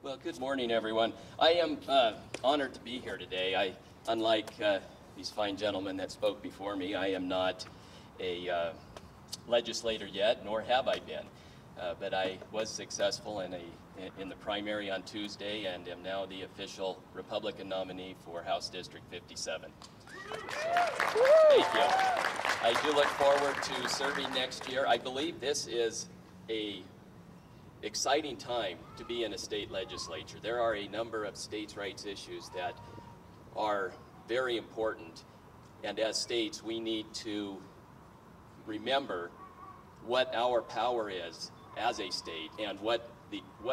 Well, good morning, everyone. I am honored to be here today. Unlike these fine gentlemen that spoke before me, I am not a legislator yet, nor have I been. But I was successful in the primary on Tuesday and am now the official Republican nominee for House District 57. So, thank you. I do look forward to serving next year. I believe this is a exciting time to be in a state legislature. There are a number of states' rights issues that are very important, and as states we need to remember what our power is as a state and what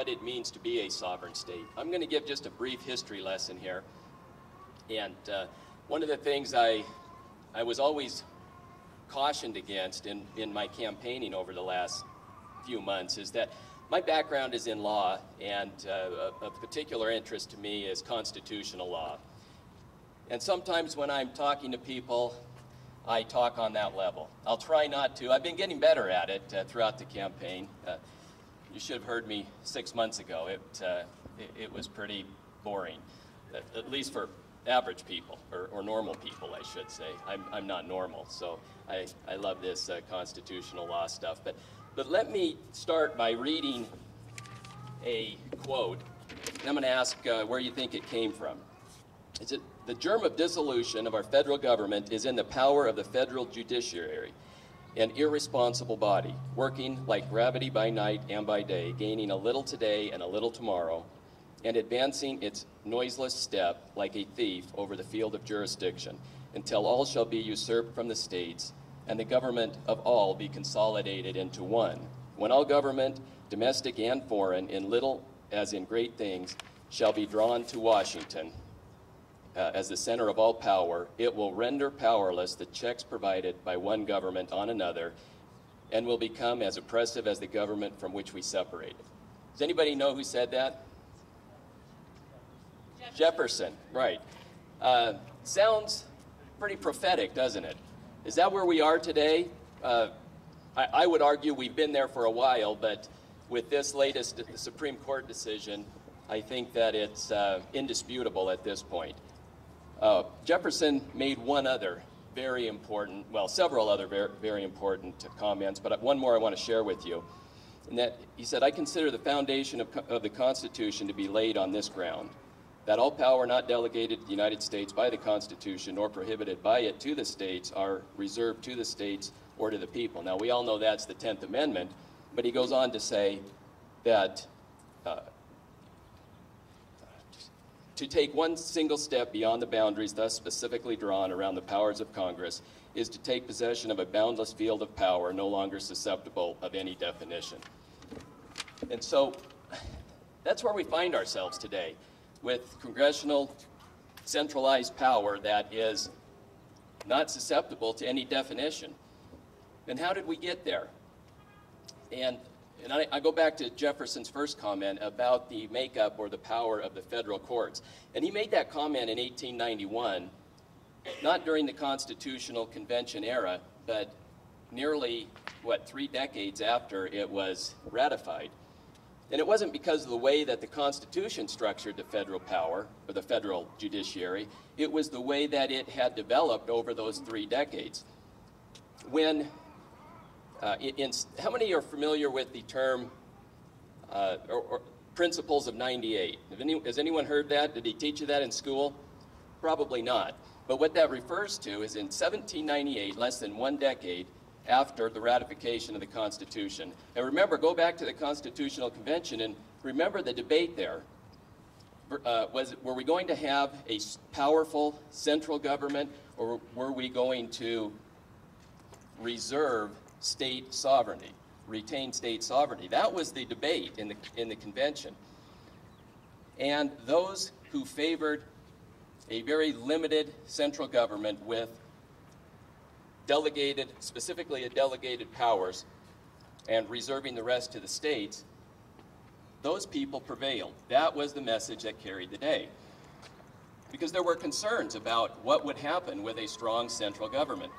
it means to be a sovereign state. I'm going to give just a brief history lesson here, and one of the things I was always cautioned against in my campaigning over the last few months is that my background is in law, and of particular interest to me is constitutional law. And sometimes when I'm talking to people, I talk on that level. I'll try not to. I've been getting better at it throughout the campaign. You should have heard me 6 months ago. It was pretty boring, at least for average people, or normal people, I should say. I'm not normal, so I love this constitutional law stuff. But let me start by reading a quote, and I'm going to ask where you think it came from. Is it, "The germ of dissolution of our federal government is in the power of the federal judiciary, an irresponsible body, working like gravity by night and by day, gaining a little today and a little tomorrow, and advancing its noiseless step like a thief over the field of jurisdiction, until all shall be usurped from the states, and the government of all be consolidated into one. When all government, domestic and foreign, in little as in great things, shall be drawn to Washington as the center of all power, it will render powerless the checks provided by one government on another, and will become as oppressive as the government from which we separated." Does anybody know who said that? Jefferson, right. Sounds pretty prophetic, doesn't it? Is that where we are today? I would argue we've been there for a while, but with this latest Supreme Court decision, I think that it's indisputable at this point. Jefferson made one other very important, well, several other very important comments, but one more I want to share with you. And that he said, "I consider the foundation of the Constitution to be laid on this ground, that all power not delegated to the United States by the Constitution nor prohibited by it to the states are reserved to the states or to the people." Now, we all know that's the 10th Amendment, but he goes on to say that to take one single step beyond the boundaries thus specifically drawn around the powers of Congress is to take possession of a boundless field of power no longer susceptible of any definition. And so that's where we find ourselves today, with congressional centralized power that is not susceptible to any definition. And how did we get there? And I go back to Jefferson's first comment about the makeup or the power of the federal courts. And he made that comment in 1891, not during the Constitutional Convention era, but nearly, 3 decades after it was ratified. And it wasn't because of the way that the Constitution structured the federal power, or the federal judiciary. It was the way that it had developed over those 3 decades. When, how many are familiar with the term or principles of 98? Has anyone heard that? Did he teach you that in school? Probably not. But what that refers to is in 1798, less than 1 decade after the ratification of the Constitution. And remember, go back to the Constitutional Convention and remember the debate there. Were we going to have a powerful central government, or were we going to reserve state sovereignty, retain state sovereignty? That was the debate in the convention. And those who favored a very limited central government with delegated, specifically delegated powers, and reserving the rest to the states, those people prevailed. That was the message that carried the day. Because there were concerns about what would happen with a strong central government.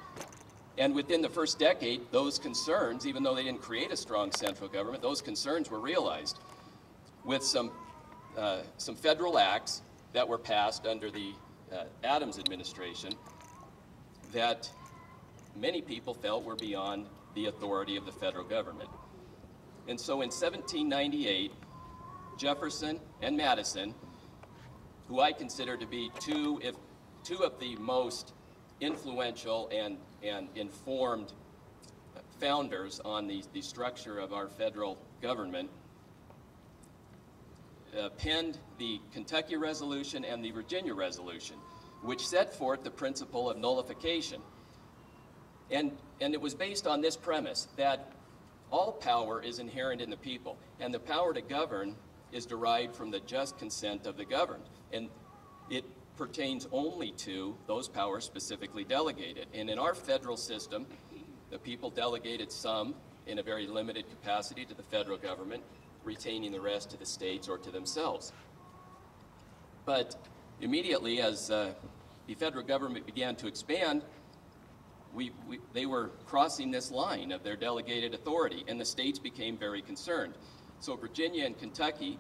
And within the first decade, those concerns, even though they didn't create a strong central government, those concerns were realized with some some federal acts that were passed under the Adams administration that many people felt were beyond the authority of the federal government. And so in 1798, Jefferson and Madison, who I consider to be two of the most influential and informed founders on the structure of our federal government, penned the Kentucky Resolution and the Virginia Resolution, which set forth the principle of nullification. And it was based on this premise, that all power is inherent in the people, and the power to govern is derived from the just consent of the governed. And it pertains only to those powers specifically delegated. And in our federal system, the people delegated some in a very limited capacity to the federal government, retaining the rest to the states or to themselves. But immediately as the federal government began to expand, they were crossing this line of their delegated authority, and the states became very concerned. So Virginia and Kentucky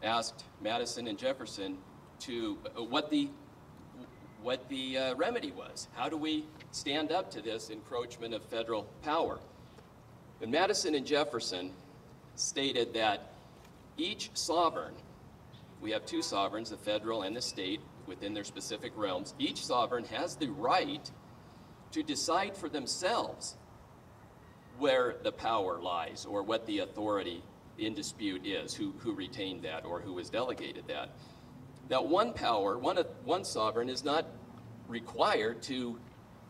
asked Madison and Jefferson to what the remedy was. How do we stand up to this encroachment of federal power? And Madison and Jefferson stated that each sovereign, we have two sovereigns, the federal and the state, within their specific realms, each sovereign has the right to decide for themselves where the power lies or what the authority in dispute is, who retained that or who was delegated that. That one sovereign is not required to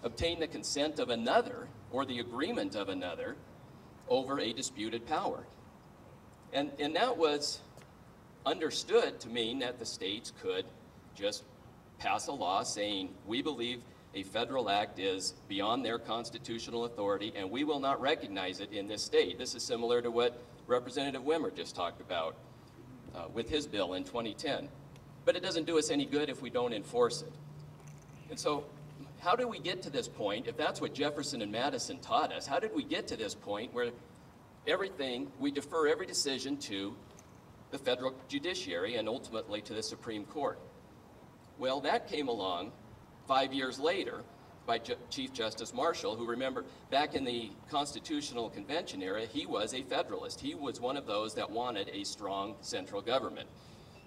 obtain the consent of another or the agreement of another over a disputed power. And that was understood to mean that the states could just pass a law saying, we believe a federal act is beyond their constitutional authority and we will not recognize it in this state. This is similar to what Representative Wimmer just talked about with his bill in 2010. But it doesn't do us any good if we don't enforce it. And so how did we get to this point, if that's what Jefferson and Madison taught us, how did we get to this point where we defer every decision to the federal judiciary and ultimately to the Supreme Court? Well, that came along 5 years later by Chief Justice Marshall, who, remember, back in the Constitutional Convention era, he was a Federalist. He was one of those that wanted a strong central government.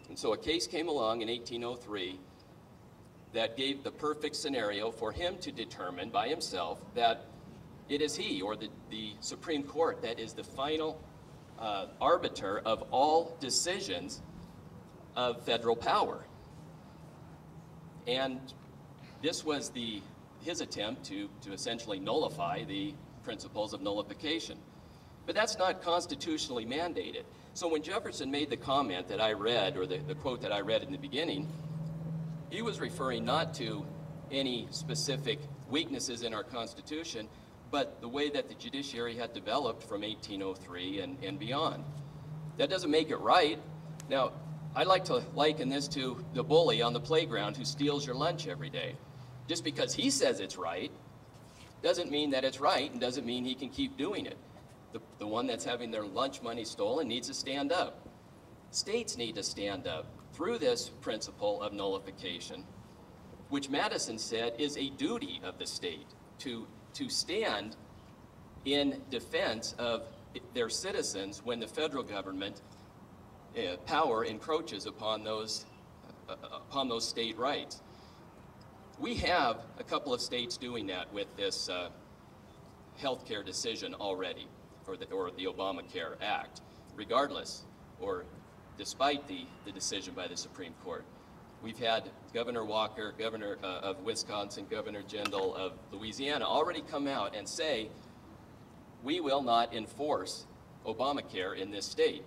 And so a case came along in 1803 that gave the perfect scenario for him to determine by himself that it is he, or the Supreme Court, that is the final arbiter of all decisions of federal power. And this was his attempt to essentially nullify the principles of nullification. But that's not constitutionally mandated. So when Jefferson made the comment that I read, or the quote that I read in the beginning, he was referring not to any specific weaknesses in our Constitution, but the way that the judiciary had developed from 1803 and beyond. That doesn't make it right. Now, I'd like to liken this to the bully on the playground who steals your lunch every day. Just because he says it's right doesn't mean that it's right, and doesn't mean he can keep doing it. The one that's having their lunch money stolen needs to stand up. States need to stand up through this principle of nullification, which Madison said is a duty of the state to stand in defense of their citizens when the federal government power encroaches upon those state rights. We have a couple of states doing that with this health care decision already, or the Obamacare Act, regardless or despite the decision by the Supreme Court. We've had Governor Walker, Governor of Wisconsin, Governor Jindal of Louisiana already come out and say, we will not enforce Obamacare in this state.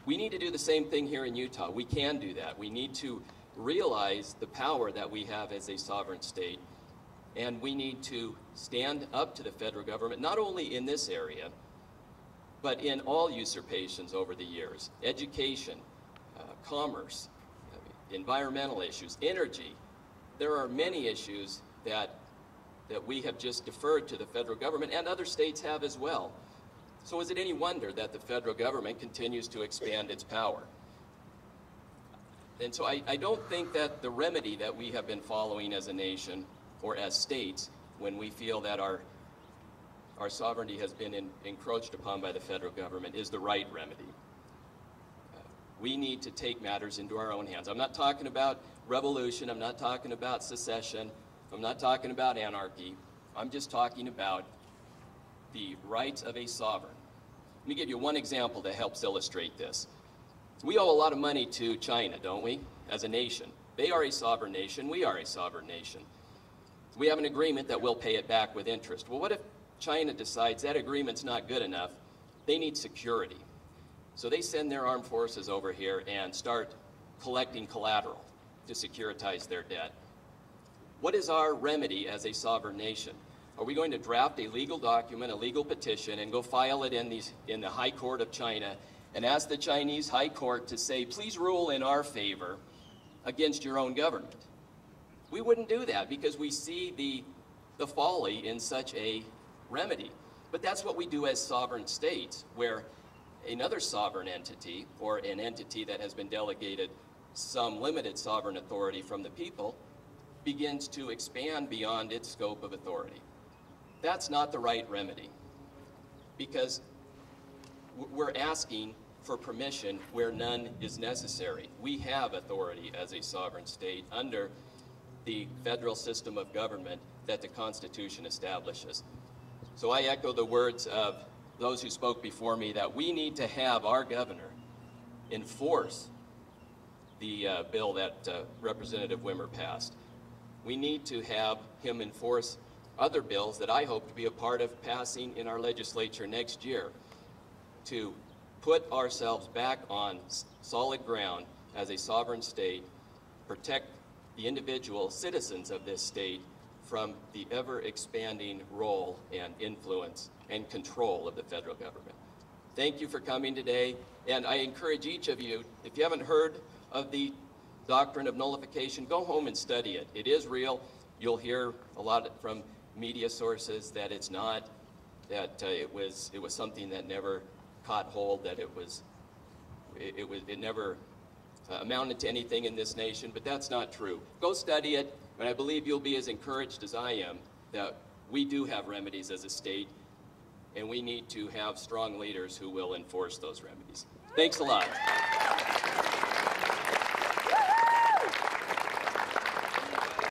We need to do the same thing here in Utah. We can do that. We need to realize the power that we have as a sovereign state, and we need to stand up to the federal government, not only in this area, but in all usurpations over the years: education, commerce, environmental issues, energy. There are many issues that we have just deferred to the federal government, and other states have as well. So is it any wonder that the federal government continues to expand its power? And so I don't think that the remedy that we have been following as a nation or as states when we feel that our sovereignty has been encroached upon by the federal government is the right remedy. We need to take matters into our own hands. I'm not talking about revolution. I'm not talking about secession. I'm not talking about anarchy. I'm just talking about the rights of a sovereign. Let me give you one example that helps illustrate this. We owe a lot of money to China, don't we, as a nation? They are a sovereign nation. We are a sovereign nation. We have an agreement that we'll pay it back with interest. Well, what if China decides that agreement's not good enough? They need security. So they send their armed forces over here and start collecting collateral to securitize their debt. What is our remedy as a sovereign nation? Are we going to draft a legal document, a legal petition, and go file it in the High Court of China and ask the Chinese High Court to say, please rule in our favor against your own government? We wouldn't do that because we see the folly in such a remedy. But that's what we do as sovereign states, where another sovereign entity, or an entity that has been delegated some limited sovereign authority from the people, begins to expand beyond its scope of authority. That's not the right remedy, because we're asking for permission where none is necessary. We have authority as a sovereign state under the federal system of government that the Constitution establishes. So I echo the words of those who spoke before me that we need to have our governor enforce the bill that Representative Wimmer passed. We need to have him enforce other bills that I hope to be a part of passing in our legislature next year to put ourselves back on solid ground as a sovereign state, protect the individual citizens of this state from the ever-expanding role and influence and control of the federal government. Thank you for coming today, and I encourage each of you, if you haven't heard of the doctrine of nullification, go home and study it. It is real. You'll hear a lot from media sources that it's not, that it was something that never caught hold, that it never amounted to anything in this nation, but that's not true. Go study it, and I believe you'll be as encouraged as I am that we do have remedies as a state, and we need to have strong leaders who will enforce those remedies. Thanks a lot.